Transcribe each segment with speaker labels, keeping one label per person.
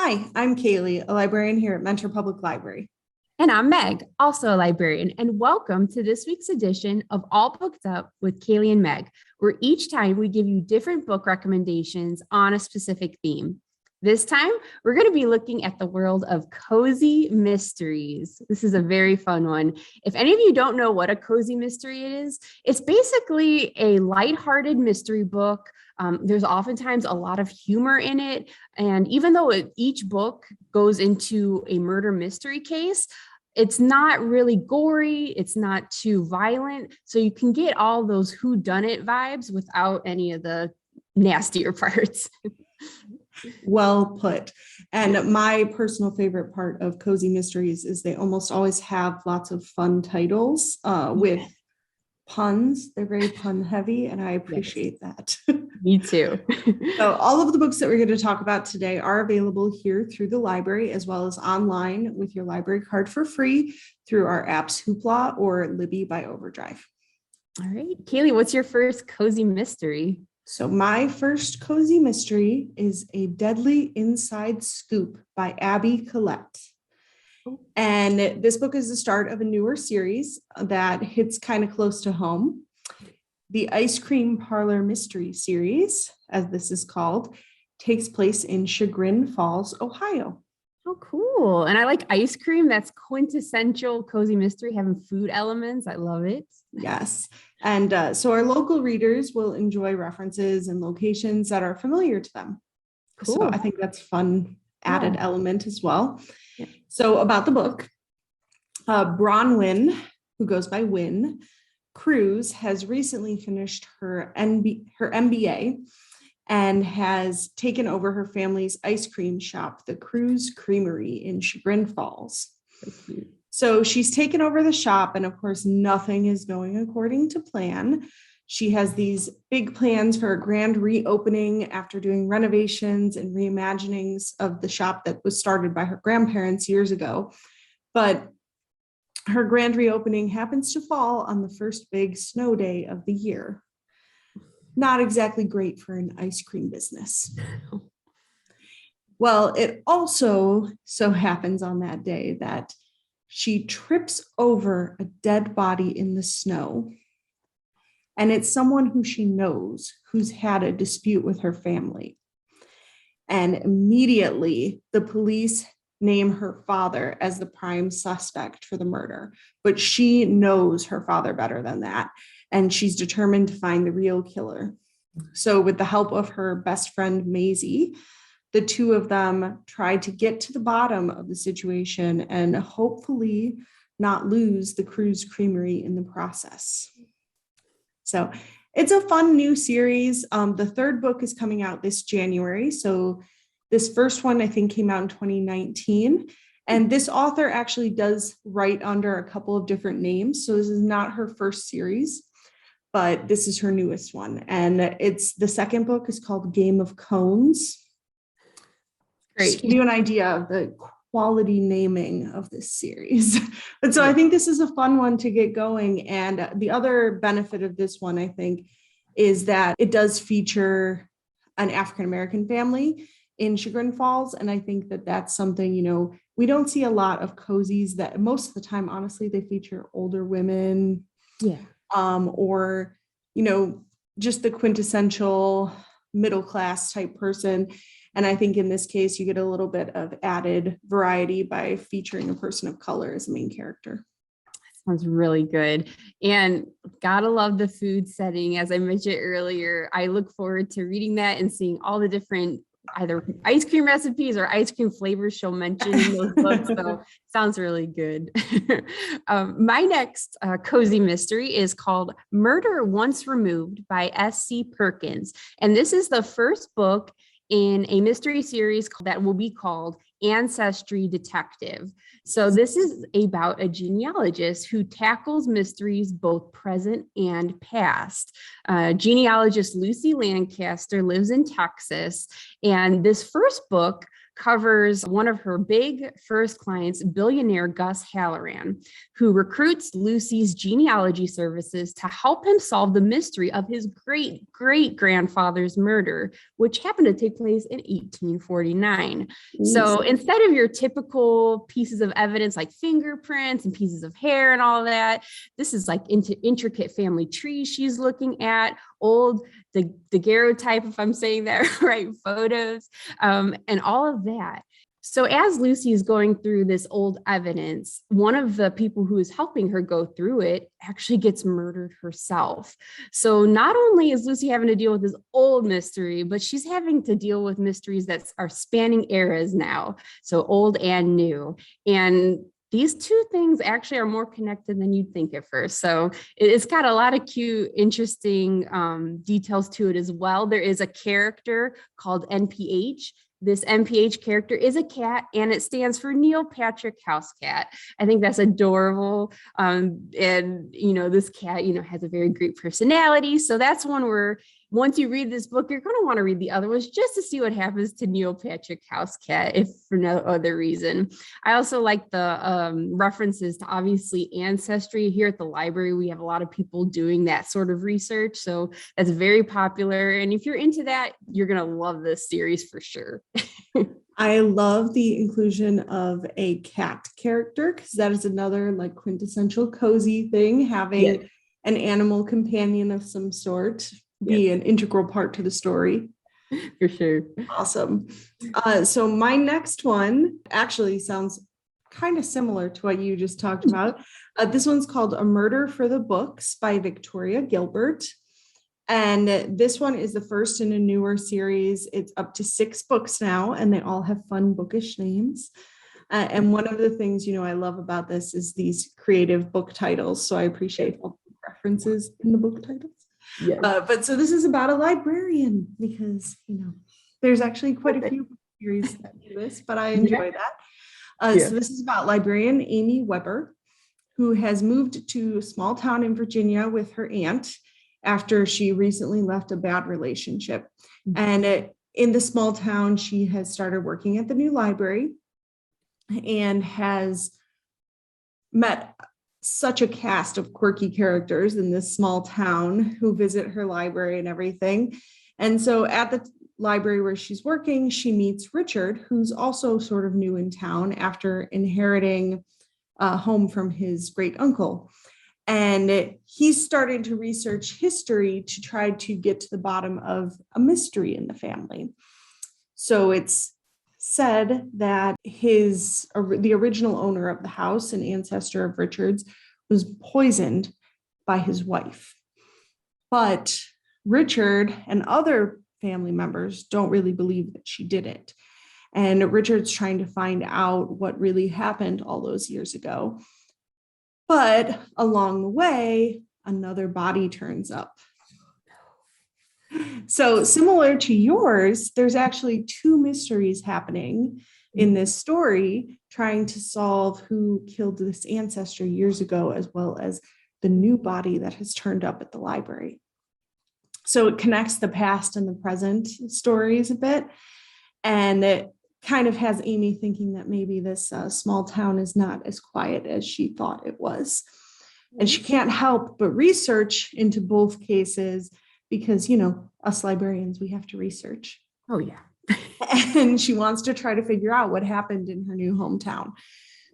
Speaker 1: Hi, I'm Cailey, a librarian here at Mentor Public Library.
Speaker 2: And I'm Meg, also a librarian, and welcome to this week's edition of All Booked Up with Cailey and Meg, where each time we give you different book recommendations on a specific theme. This time, we're going to be looking at the world of cozy mysteries. This is a very fun one. If any of you don't know what a cozy mystery is, it's basically a lighthearted mystery book. There's oftentimes a lot of humor in it. And even though each book goes into a murder mystery case, it's not really gory. It's not too violent. So you can get all those whodunit vibes without any of the nastier parts.
Speaker 1: Well put. And my personal favorite part of cozy mysteries is they almost always have lots of fun titles with puns. They're very pun heavy, and I appreciate that.
Speaker 2: Me too.
Speaker 1: So all of the books that we're going to talk about today are available here through the library, as well as online with your library card for free through our apps Hoopla or Libby by Overdrive.
Speaker 2: All right, Cailey, what's your first cozy mystery?
Speaker 1: So my first cozy mystery is A Deadly Inside Scoop by Abby Colette. And this book is the start of a newer series that hits kind of close to home. The Ice Cream Parlor Mystery Series, as this is called, takes place in Chagrin Falls, Ohio.
Speaker 2: Oh, cool. And I like ice cream. That's quintessential cozy mystery, having food elements. I love it.
Speaker 1: Yes. And so our local readers will enjoy references and locations that are familiar to them. Cool. So I think that's fun added element as well. Yeah. So about the book, Bronwyn, who goes by Wynn Cruz, has recently finished her MBA and has taken over her family's ice cream shop, the Cruz Creamery in Chagrin Falls. So she's taken over the shop, and of course, nothing is going according to plan. She has these big plans for a grand reopening after doing renovations and reimaginings of the shop that was started by her grandparents years ago. But her grand reopening happens to fall on the first big snow day of the year. Not exactly great for an ice cream business. Well, it also so happens on that day that she trips over a dead body in the snow. And it's someone who she knows who's had a dispute with her family. And immediately the police name her father as the prime suspect for the murder. But she knows her father better than that. And she's determined to find the real killer. So with the help of her best friend, Maisie, the two of them try to get to the bottom of the situation and hopefully not lose the Cruz Creamery in the process. So it's a fun new series. The third book is coming out this January. So this first one, I think, came out in 2019. And this author actually does write under a couple of different names. So this is not her first series, but this is her newest one. And it's the second book is called Game of Cones. Great. Just to give you an idea of the quality naming of this series. But so I think this is a fun one to get going. And the other benefit of this one, I think, is that it does feature an African-American family in Chagrin Falls. And I think that that's something, we don't see a lot of cozies that most of the time, honestly, they feature older women. Yeah. Or, just the quintessential middle-class type person. And I think in this case, you get a little bit of added variety by featuring a person of color as a main character.
Speaker 2: Sounds really good. And gotta love the food setting. As I mentioned earlier, I look forward to reading that and seeing all the different either ice cream recipes or ice cream flavors she'll mention in those books. So sounds really good. My next cozy mystery is called Murder Once Removed by S.C. Perkins. And this is the first book in a mystery series that will be called Ancestry Detective. So this is about a genealogist who tackles mysteries both present and past. Genealogist Lucy Lancaster lives in Texas, and this first book covers one of her big first clients, billionaire Gus Halloran, who recruits Lucy's genealogy services to help him solve the mystery of his great-great-grandfather's murder, which happened to take place in 1849. So instead of your typical pieces of evidence like fingerprints and pieces of hair and all of that, this is like intricate family trees she's looking at, old daguerreotype, if I'm saying that right, photos, and all of that. So as Lucy is going through this old evidence, one of the people who is helping her go through it actually gets murdered herself. So not only is Lucy having to deal with this old mystery, but she's having to deal with mysteries that are spanning eras now. So old and new. And these two things actually are more connected than you'd think at first. So it's got a lot of cute, interesting details to it as well. There is a character called NPH. This NPH character is a cat, and it stands for Neil Patrick House Cat. I think that's adorable. And, this cat, has a very great personality. So that's one where once you read this book, you're going to want to read the other ones just to see what happens to Neil Patrick House Cat, if for no other reason. I also like the references to obviously ancestry. Here at the library, we have a lot of people doing that sort of research. So that's very popular. And if you're into that, you're going to love this series for sure.
Speaker 1: I love the inclusion of a cat character, because that is another like quintessential cozy thing, having an animal companion of some sort be an integral part to the story.
Speaker 2: For sure.
Speaker 1: Awesome. So my next one actually sounds kind of similar to what you just talked about. This one's called A Murder for the Books by Victoria Gilbert. And this one is the first in a newer series. It's up to 6 books now, and they all have fun bookish names. And one of the things, I love about this is these creative book titles. So I appreciate all the references in the book titles.
Speaker 2: Yes.
Speaker 1: But so this is about a librarian, because, there's actually quite a few series that do this, but I enjoy that. So this is about librarian Amy Weber, who has moved to a small town in Virginia with her aunt after she recently left a bad relationship. And in the small town, she has started working at the new library and has met such a cast of quirky characters in this small town who visit her library and everything. And so at the library where she's working, she meets Richard, who's also sort of new in town after inheriting a home from his great uncle. And he's starting to research history to try to get to the bottom of a mystery in the family. So it's said that the original owner of the house, an ancestor of Richard's, was poisoned by his wife. But Richard and other family members don't really believe that she did it. And Richard's trying to find out what really happened all those years ago. But along the way, another body turns up. So similar to yours, there's actually 2 mysteries happening in this story, trying to solve who killed this ancestor years ago, as well as the new body that has turned up at the library. So it connects the past and the present stories a bit. And it kind of has Amy thinking that maybe this small town is not as quiet as she thought it was. And she can't help but research into both cases, because, us librarians, we have to research.
Speaker 2: Oh, yeah.
Speaker 1: And she wants to try to figure out what happened in her new hometown.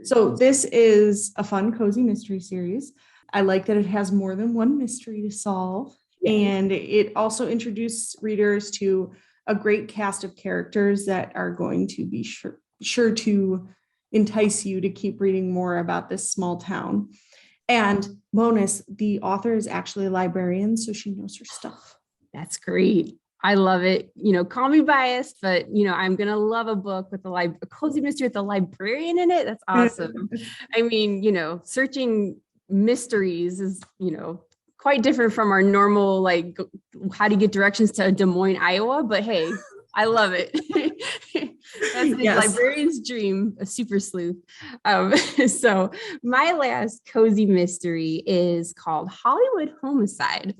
Speaker 1: So this is a fun, cozy mystery series. I like that it has more than one mystery to solve. And it also introduced readers to a great cast of characters that are going to be sure to entice you to keep reading more about this small town. And bonus, the author is actually a librarian, so she knows her stuff.
Speaker 2: That's great. I love it. Call me biased, but I'm going to love a book with a cozy mystery with a librarian in it. That's awesome. I mean, searching mysteries is, quite different from our normal, like, how do you get directions to Des Moines, Iowa? But hey, I love it. That's a librarian's dream, a super sleuth. So my last cozy mystery is called Hollywood Homicide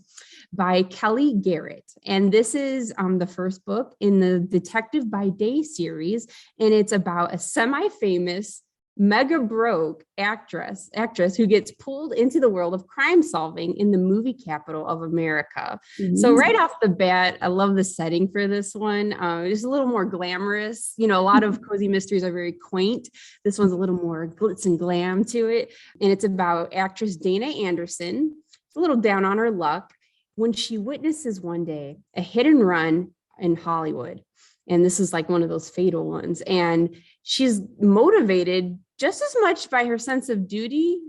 Speaker 2: by Kellye Garrett. And this is the first book in the Detective by Day series. And it's about a semi-famous, mega broke actress who gets pulled into the world of crime solving in the movie capital of America. So right off the bat, I love the setting for this one. It's a little more glamorous. A lot of cozy mysteries are very quaint. This one's a little more glitz and glam to it. And it's about actress Dana Anderson. It's a little down on her luck when she witnesses one day a hit and run in Hollywood. And this is like one of those fatal ones. And she's motivated just as much by her sense of duty.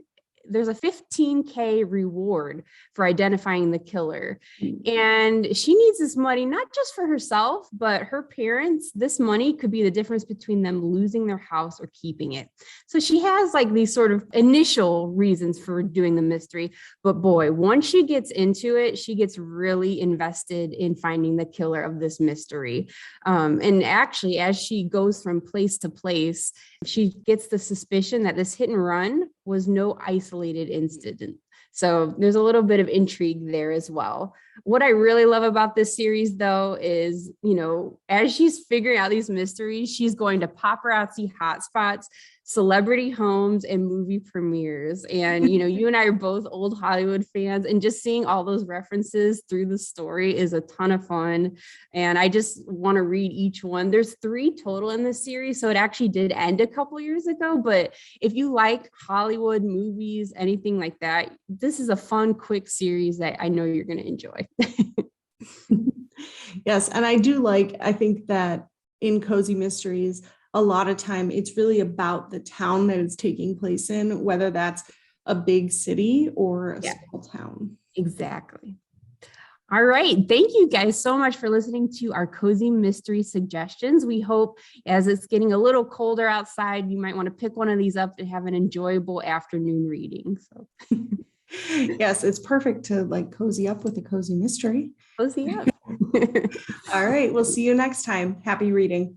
Speaker 2: There's a $15,000 reward for identifying the killer. And she needs this money, not just for herself, but her parents. This money could be the difference between them losing their house or keeping it. So she has like these sort of initial reasons for doing the mystery. But boy, once she gets into it, she gets really invested in finding the killer of this mystery. And actually, as she goes from place to place, she gets the suspicion that this hit and run was no isolated incident. So there's a little bit of intrigue there as well. What I really love about this series, though, is, as she's figuring out these mysteries, she's going to paparazzi hotspots, celebrity homes, and movie premieres. And, you and I are both old Hollywood fans, and just seeing all those references through the story is a ton of fun. And I just want to read each one. There's 3 total in this series, so it actually did end a couple years ago. But if you like Hollywood movies, anything like that, this is a fun, quick series that I know you're going to enjoy.
Speaker 1: Yes. And I think that in cozy mysteries, a lot of time it's really about the town that it's taking place in, whether that's a big city or a small town.
Speaker 2: Exactly. All right. Thank you guys so much for listening to our cozy mystery suggestions. We hope as it's getting a little colder outside, you might want to pick one of these up and have an enjoyable afternoon reading. So
Speaker 1: yes, it's perfect to like cozy up with a cozy mystery.
Speaker 2: Cozy up.
Speaker 1: All right. We'll see you next time. Happy reading.